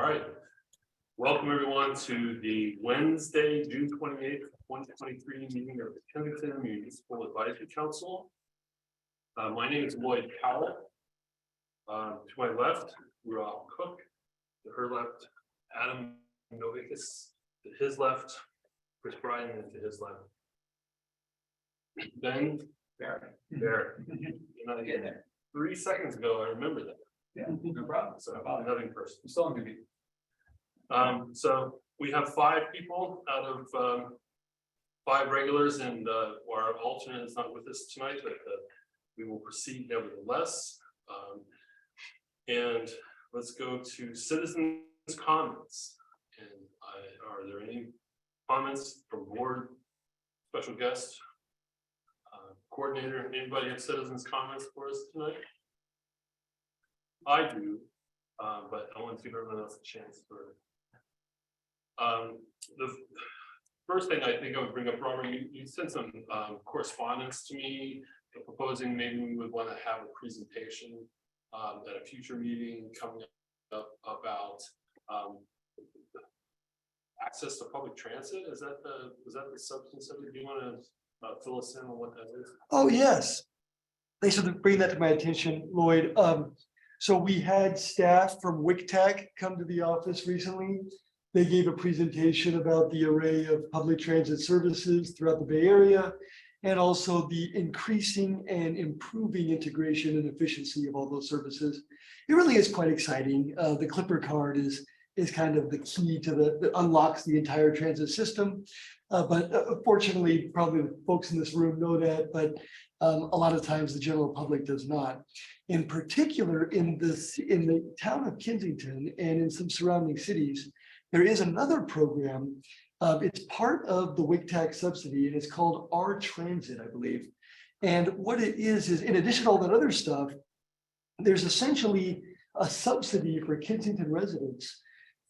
right. Welcome everyone to the Wednesday, June 28th, 2023 meeting of the Kensington Municipal Advisory Council. My name is Lloyd Powell. To my left, Rob Cook. To her left, Adam Novicus. To his left, Chris Bryan, and to his left, Ben Barrett. You're not getting there. 3 seconds ago, I remember that. Yeah, no problem. So about another person. I'm still on duty. So we have 5 people out of 5 regulars, and our alternate is not with us tonight, but we will proceed nevertheless. And let's go to citizens' comments. And are there any comments from board, special guest, coordinator? Anybody have citizens' comments for us tonight? I do, but I want to give everyone else a chance for. The first thing I think I would bring up, Robert, you sent some correspondence to me proposing maybe we would want to have a presentation at a future meeting coming up about access to public transit. Was that the substance of it? Do you want to fill us in on what that is? Oh, yes. Thanks for bringing that to my attention, Lloyd. So we had staff from WICTAC come to the office recently. They gave a presentation about the array of public transit services throughout the Bay Area, and also the increasing and improving integration and efficiency of all those services. It really is quite exciting. The Clipper card is kind of the key to that unlocks the entire transit system. But fortunately, probably the folks in this room know that, but a lot of times the general public does not. In particular, in the town of Kensington and in some surrounding cities, there is another program. It's part of the WICTAC subsidy, and it's called Our Transit, I believe. And what it is in addition to all that other stuff, there's essentially a subsidy for Kensington residents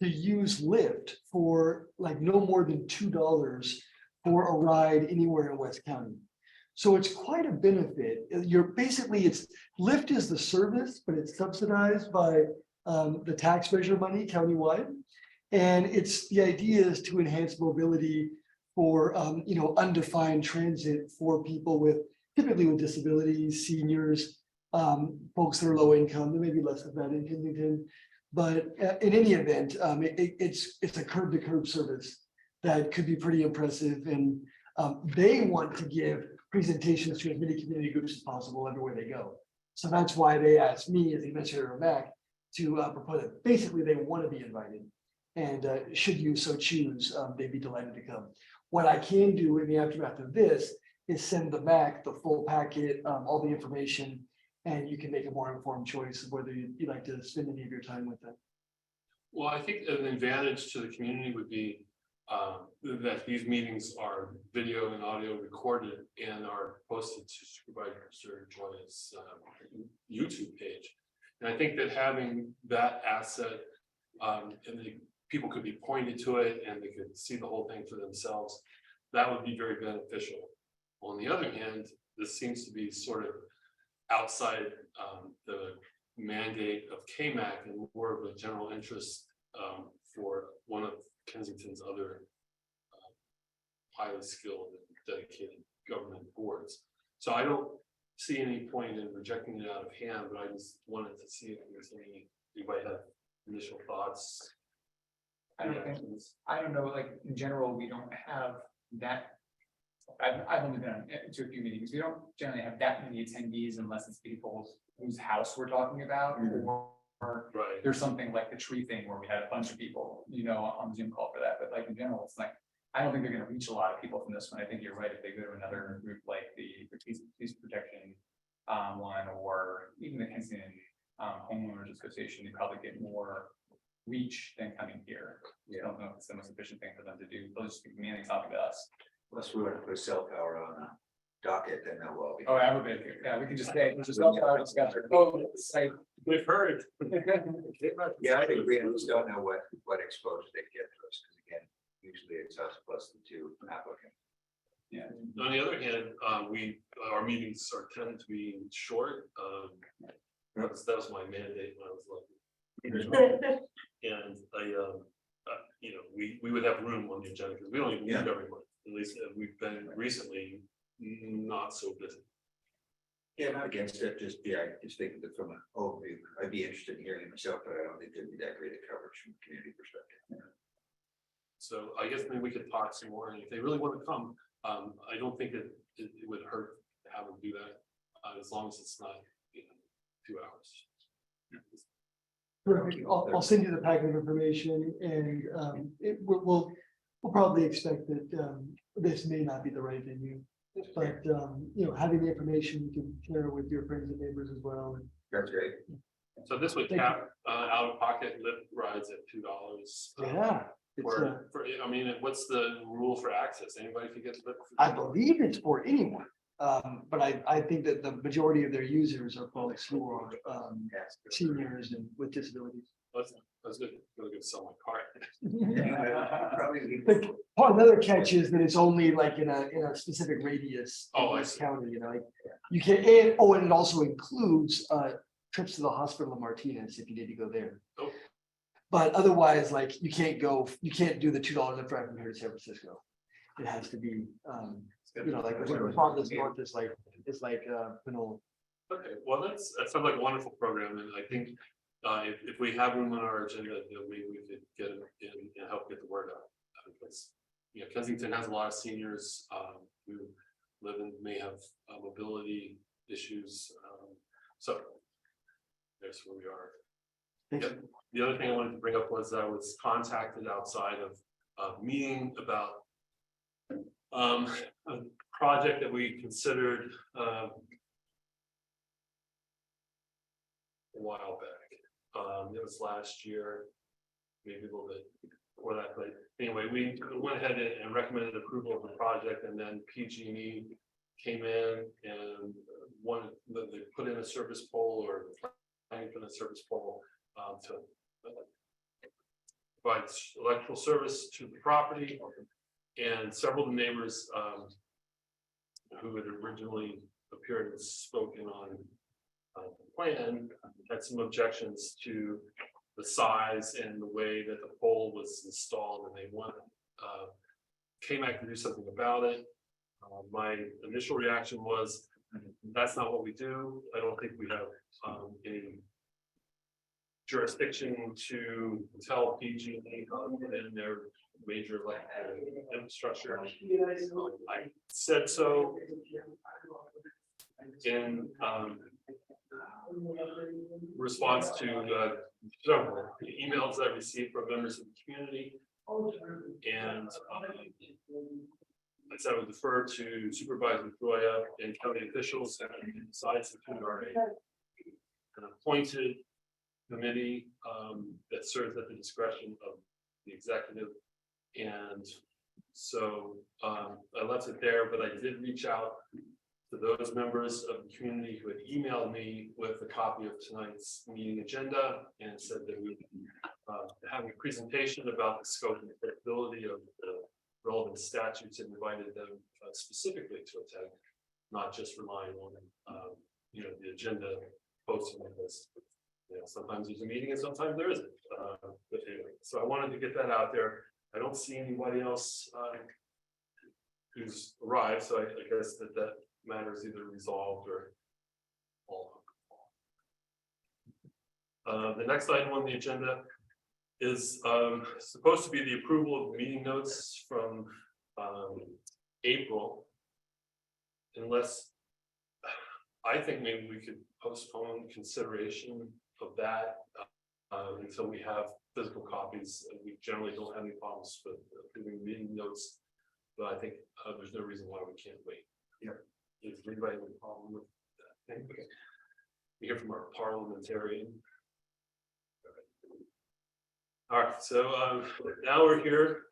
to use Lyft for like no more than $2 for a ride anywhere in West County. So it's quite a benefit. Lyft is the service, but it's subsidized by the tax measure money countywide. And the idea is to enhance mobility for undefined transit for people typically with disabilities, seniors, folks that are low income. There may be less of that in Kensington, but in any event, it's a curb to curb service that could be pretty impressive. And they want to give presentations to as many community groups as possible everywhere they go. So that's why they asked me, as the administrator of MAC, to propose it. Basically, they want to be invited. And should you so choose, they'd be delighted to come. What I can do in the aftermath of this is send the MAC the full packet, all the information, and you can make a more informed choice of whether you'd like to spend any of your time with them. Well, I think an advantage to the community would be that these meetings are video and audio recorded and are posted to Supervisor Joy's YouTube page. And I think that having that asset and people could be pointed to it and they could see the whole thing for themselves, that would be very beneficial. On the other hand, this seems to be sort of outside the mandate of KMAC and more of a general interest for one of Kensington's other highly skilled and dedicated government boards. So I don't see any point in rejecting it out of hand, but I just wanted to see if there's anybody have initial thoughts. I don't know, like in general, we don't have that. I've only been to a few meetings. We don't generally have that many attendees unless it's people whose house we're talking about, or Right. There's something like the tree thing where we had a bunch of people, on Zoom call for that. But like in general, it's like, I don't think they're going to reach a lot of people from this one. I think you're right. If they go to another group like the police protection one, or even the Kensington Homeowners Association, they probably get more reach than coming here. I don't know if it's the most efficient thing for them to do. They'll just be mainly talking to us. Unless we want to put cell tower on a docket, then that will be. Oh, everybody, yeah, we can just say, there's a cell tower discussion. Oh, site. We've heard. Yeah, I think we just don't know what exposure they get to us, because again, usually it's us plus the 2 applicants. Yeah. On the other hand, our meetings tend to be short. That was my mandate when I was looking. And you know, we would have room on the agenda because we don't even meet every month. At least we've been recently not so busy. Yeah, not against it, just, just thinking that from an overview, I'd be interested in hearing it myself, but I don't think there'd be that great a coverage from a community perspective. So I guess maybe we could talk some more, and if they really want to come, I don't think it would hurt to have them do that, as long as it's not, you know, 2 hours. Perfect. I'll send you the packet of information and we'll probably expect that this may not be the right venue. But you know, having the information, you can share it with your friends and neighbors as well. That's great. So this would Thank cap out of pocket lift rides at $2. Yeah, it's, I mean, what's the rule for access? Anybody can get lift? I believe it's for anyone. But I think that the majority of their users are folks who are seniors and with disabilities. That's good. Really good to sell my car. Probably. Another catch is that it's only like in a specific radius. Oh, in I this see. county, you know, like you can, and it also includes trips to the hospital in Martinez if you need to go there. Oh. But otherwise, like you can't do the $2 lift ride from here to San Francisco. It has to be, you know, like Fontaines North is like, Pinole. Okay, well, that sounds like a wonderful program, and I think if we have room on our agenda, you know, maybe we could get it in and help get the word out. Because, you know, Kensington has a lot of seniors who live and may have mobility issues. So there's where we are. Yep. The other thing I wanted to bring up was I was contacted outside of meeting about a project that we considered a while back. It was last year, maybe a little bit before that, but anyway, we went ahead and recommended approval of the project, and then PG&E came in and wanted they put in a service pole or planning for the service pole to provide electrical service to the property, and several of the neighbors who had originally appeared and spoken on the plan had some objections to the size and the way that the pole was installed, and they wanted KMAC to do something about it. My initial reaction was, that's not what we do. I don't think we have any jurisdiction to tell PG&E in their major infrastructure. I said so in response to several emails I received from members of the community, and I said I would defer to Supervisor Joya and county officials and besides the an appointed committee that serves at the discretion of the executive. And so I left it there, but I did reach out to those members of the community who had emailed me with a copy of tonight's meeting agenda and said that we would have a presentation about the scope and applicability of the relevant statutes, and invited them specifically to attend, not just relying on you know, the agenda posting, because you know, sometimes there's a meeting and sometimes there isn't. But anyway, so I wanted to get that out there. I don't see anybody else who's arrived, so I guess that matter is either resolved or all. The next item on the agenda is supposed to be the approval of meeting notes from April. Unless I think maybe we could postpone consideration of that until we have physical copies. We generally don't have any problems with approving meeting notes, but I think there's no reason why we can't wait. Yeah. Is anybody have a problem with that? Okay. We hear from our parliamentarian. All right, so now we're here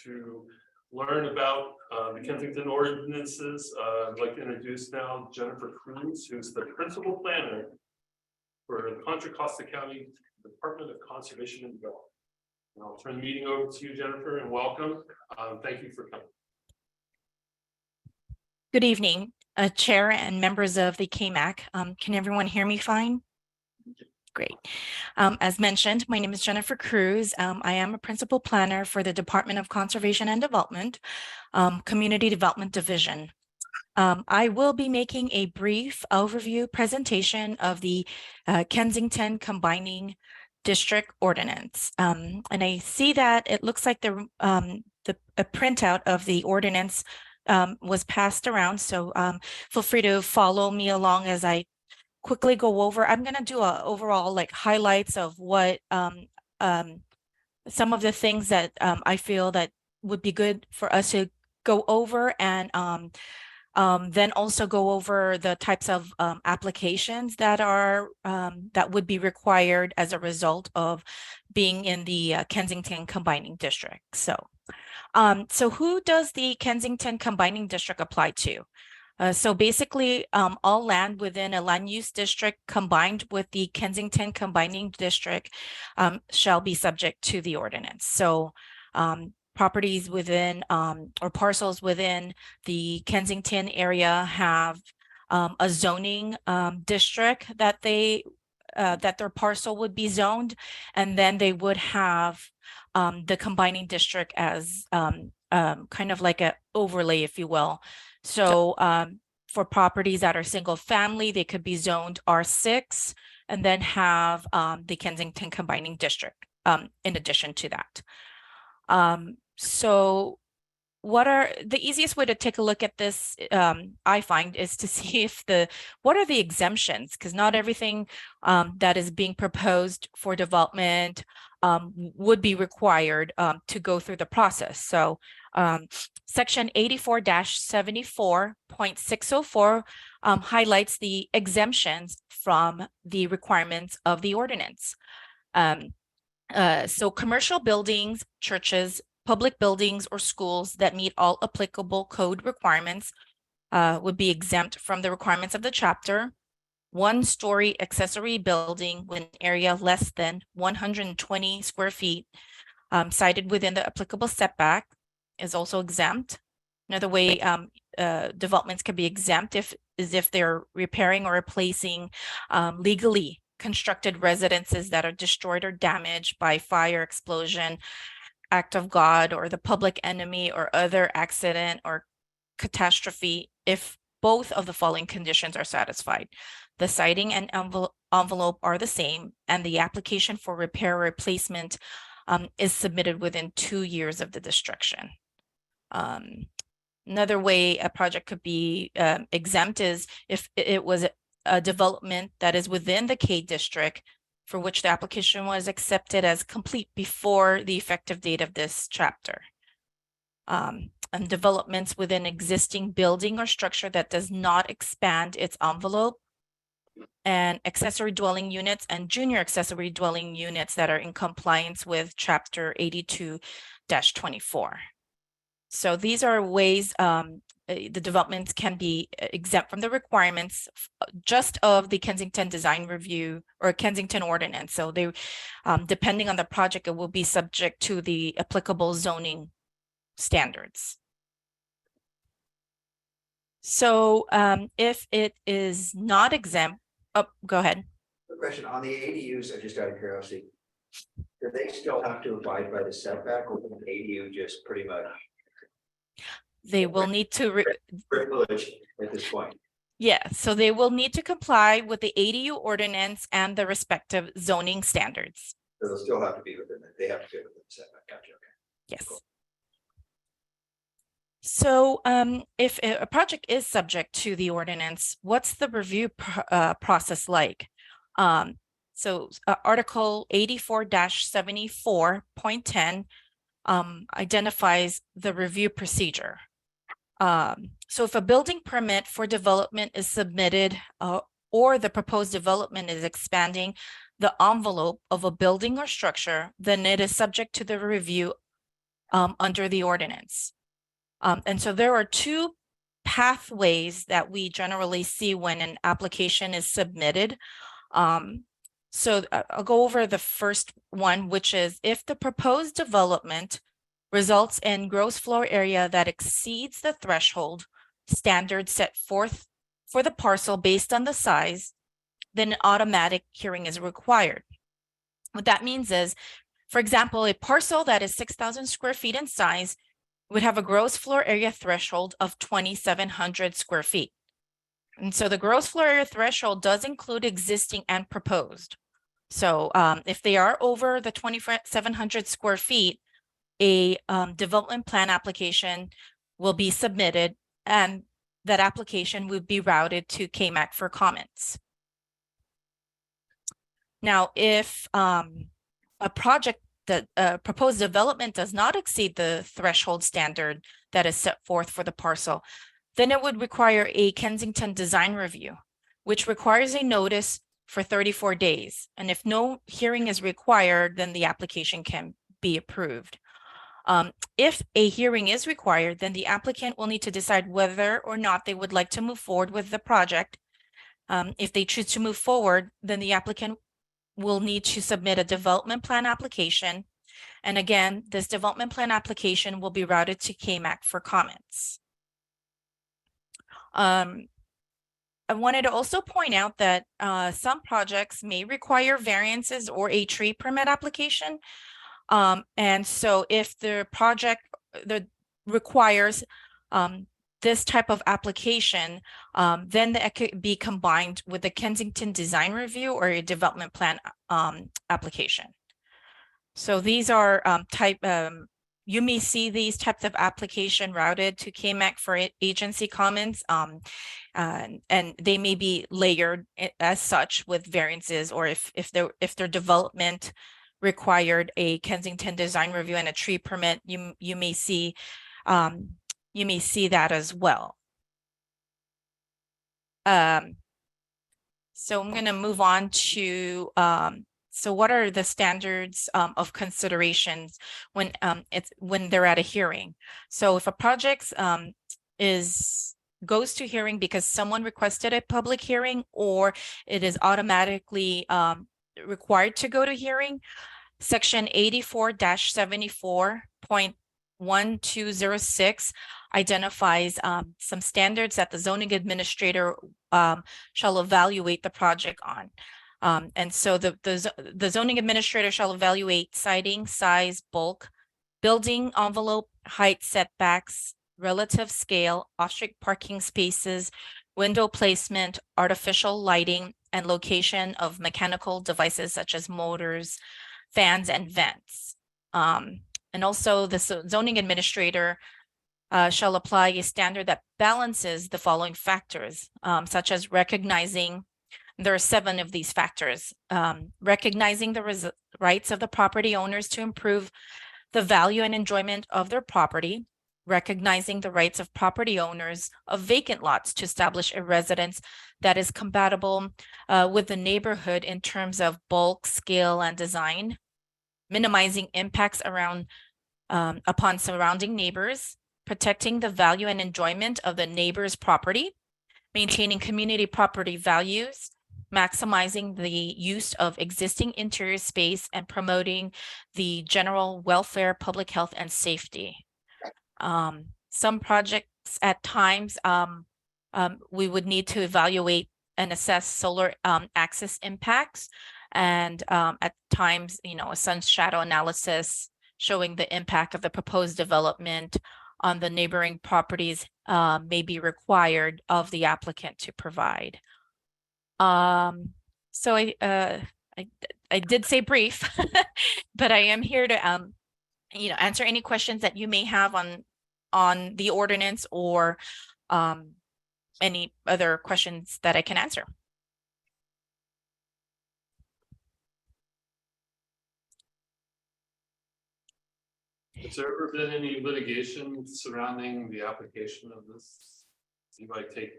to learn about the Kensington Ordinances. I'd like to introduce now Jennifer Cruz, who's the principal planner for the Contra Costa County Department of Conservation and Development. And I'll turn the meeting over to you, Jennifer, and welcome. Thank you for coming. Good evening, Chair and members of the KMAC. Can everyone hear me fine? Great. As mentioned, my name is Jennifer Cruz. I am a principal planner for the Department of Conservation and Development, Community Development Division. I will be making a brief overview presentation of the Kensington Combining District Ordinance. And I see that it looks like a printout of the ordinance was passed around. So feel free to follow me along as I quickly go over. I'm going to do a overall like highlights of what some of the things that I feel that would be good for us to go over, and then also go over the types of applications that are that would be required as a result of being in the Kensington Combining District. So who does the Kensington Combining District apply to? So basically, all land within a land use district combined with the Kensington Combining District shall be subject to the ordinance. So properties within or parcels within the Kensington area have a zoning district that that their parcel would be zoned, and then they would have the combining district as kind of like an overlay, if you will. So for properties that are single family, they could be zoned R6 and then have the Kensington Combining District in addition to that. So what are the easiest way to take a look at this, I find, is to see if what are the exemptions, because not everything that is being proposed for development would be required to go through the process. So section 84-74.604 highlights the exemptions from the requirements of the ordinance. So commercial buildings, churches, public buildings, or schools that meet all applicable code requirements would be exempt from the requirements of the chapter. One-story accessory building with an area less than 120 square feet sited within the applicable setback is also exempt. Another way developments can be exempt is if they're repairing or replacing legally constructed residences that are destroyed or damaged by fire, explosion, act of God, or the public enemy, or other accident or catastrophe, if both of the following conditions are satisfied. The siding and envelope are the same, and the application for repair or replacement is submitted within 2 years of the destruction. Another way a project could be exempt is if it was a development that is within the K district for which the application was accepted as complete before the effective date of this chapter. And developments within existing building or structure that does not expand its envelope, and accessory dwelling units and junior accessory dwelling units that are in compliance with chapter 82-24. So these are ways the developments can be exempt from the requirements just of the Kensington Design Review or Kensington Ordinance. So they, depending on the project, it will be subject to the applicable zoning standards. So if it is not exempt, oh, go ahead. The question on the ADUs, just out of curiosity, do they still have to abide by the setback, or can the ADU just pretty much? They will need to privilege at this point. Yeah, so they will need to comply with the ADU ordinance and the respective zoning standards. So they'll still have to be within it. They have to be within the setback. Gotcha. Okay. Yes. Cool. So if a project is subject to the ordinance, what's the review process like? So Article 84-74.10 identifies the review procedure. So if a building permit for development is submitted or the proposed development is expanding the envelope of a building or structure, then it is subject to the review under the ordinance. And so there are two pathways that we generally see when an application is submitted. So I'll go over the first one, which is if the proposed development results in gross floor area that exceeds the threshold standard set forth for the parcel based on the size, then an automatic hearing is required. What that means is, for example, a parcel that is 6,000 square feet in size would have a gross floor area threshold of 2,700 square feet. And so the gross floor area threshold does include existing and proposed. So if they are over the 2,700 square feet, a development plan application will be submitted, and that application would be routed to KMAC for comments. Now, if a project that proposed development does not exceed the threshold standard that is set forth for the parcel, then it would require a Kensington design review, which requires a notice for 34 days. And if no hearing is required, then the application can be approved. If a hearing is required, then the applicant will need to decide whether or not they would like to move forward with the project. If they choose to move forward, then the applicant will need to submit a development plan application. And again, this development plan application will be routed to KMAC for comments. I wanted to also point out that some projects may require variances or a tree permit application. And so if the project that requires this type of application, then that could be combined with the Kensington design review or a development plan application. So these are you may see these types of application routed to KMAC for agency comments, and they may be layered as such with variances, or if their development required a Kensington design review and a tree permit, you may see that as well. So I'm going to move on to so what are the standards of considerations when they're at a hearing? So if a project goes to hearing because someone requested a public hearing, or it is automatically required to go to hearing, Section 84-74.1206 identifies some standards that the zoning administrator shall evaluate the project on. And so the zoning administrator shall evaluate siding, size, bulk, building envelope, height, setbacks, relative scale, off-street parking spaces, window placement, artificial lighting, and location of mechanical devices such as motors, fans, and vents. And also the zoning administrator shall apply a standard that balances the following factors, such as recognizing, there are 7 of these factors, recognizing the rights of the property owners to improve the value and enjoyment of their property, recognizing the rights of property owners of vacant lots to establish a residence that is compatible with the neighborhood in terms of bulk, scale, and design, minimizing impacts upon surrounding neighbors, protecting the value and enjoyment of the neighbor's property, maintaining community property values, maximizing the use of existing interior space, and promoting the general welfare, public health, and safety. Some projects at times we would need to evaluate and assess solar axis impacts, and at times, a sun shadow analysis showing the impact of the proposed development on the neighboring properties may be required of the applicant to provide. So I did say brief, but I am here to answer any questions that you may have on the ordinance, or any other questions that I can answer. Has there ever been any litigation surrounding the application of this? Anybody take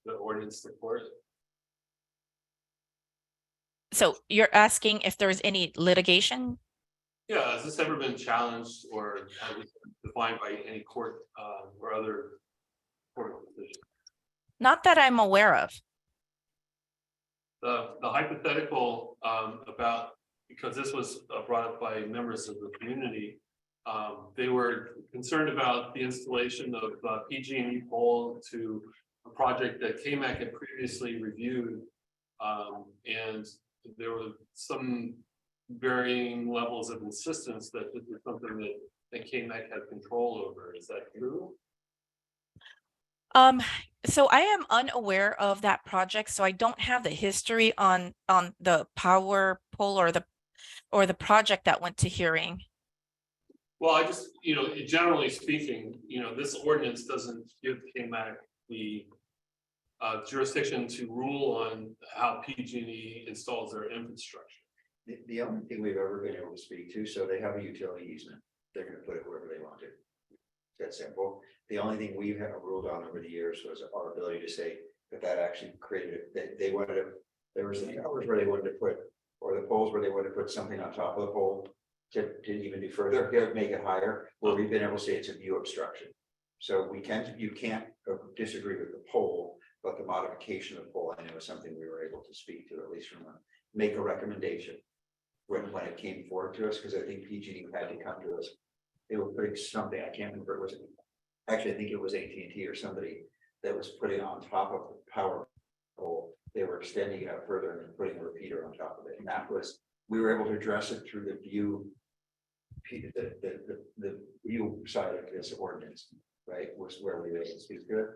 the ordinance to court? So you're asking if there's any litigation? Yeah, has this ever been challenged or defined by any court or other court decision? Not that I'm aware of. The hypothetical about, because this was brought up by members of the community, they were concerned about the installation of PG&E pole to a project that KMAC had previously reviewed, and there were some varying levels of insistence that this is something that KMAC had control over. Is that true? So I am unaware of that project, so I don't have the history on the power pole or the project that went to hearing. Well, I just, generally speaking, this ordinance doesn't give KMAC the jurisdiction to rule on how PG&E installs their infrastructure. The only thing we've ever been able to speak to, so they have a utility easement, they're gonna put it wherever they want to. That simple. The only thing we've had ruled on over the years was our ability to say that actually created, they wanted to, there was the towers where they wanted to put, or the poles where they wanted to put something on top of the pole. To even do further, make it higher, where we've been able to say it's a view obstruction. So you can't disagree with the pole, but the modification of the pole, I know is something we were able to speak to, at least from make a recommendation. When it came forward to us, because I think PG&E had to come to us. They were putting something, I can't remember, it was actually, I think it was AT&T or somebody that was putting on top of the power pole. They were extending it out further and then putting a repeater on top of it. And that was, we were able to address it through the view, the view side of this ordinance, right, was where we were able to speak to it.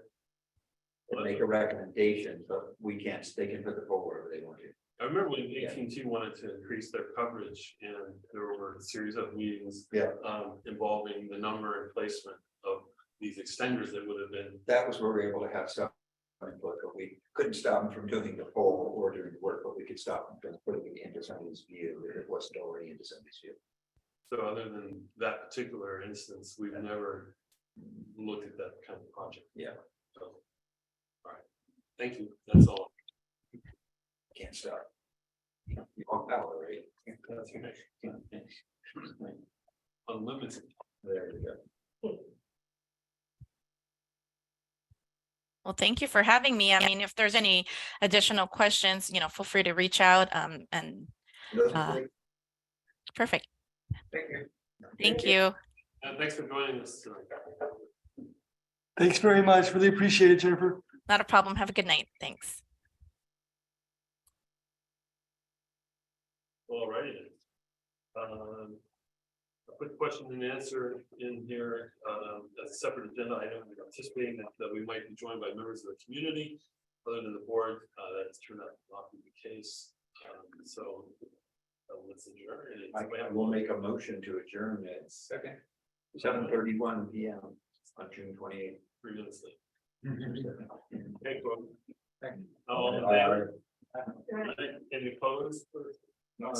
And make a recommendation, but we can't, they can put the pole wherever they want to. I remember when AT&T wanted to increase their coverage, and there were a series of meetings involving the number and placement of these extenders that would have been. That was where we were able to have some input, but we couldn't stop them from doing the pole or doing the work, but we could stop them from putting it into somebody's view if it wasn't already into somebody's view. So other than that particular instance, we've never looked at that kind of project. Yeah. So, all right, thank you, that's all. Can't stop. You want power, right? That's right. Unlimited. There you go. Well, thank you for having me. I mean, if there's any additional questions, feel free to reach out. And perfect. Thank you. Thank you. And thanks for joining us tonight. Thanks very much. Really appreciate it, Jennifer. Not a problem. Have a good night. Thanks. All righty. A quick question and answer in here, as a separate agenda item, we're anticipating that we might be joined by members of the community, other than the board, that has turned out not to be the case. So let's adjourn. I will make a motion to adjourn at 7:31 p.m. on June 28th. 3 minutes late. Mm-hmm. Okay, cool. All in favor? Any opposed? No.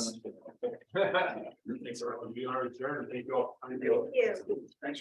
Thanks, everyone. We are adjourned. Thank you all. Thank you. Thanks.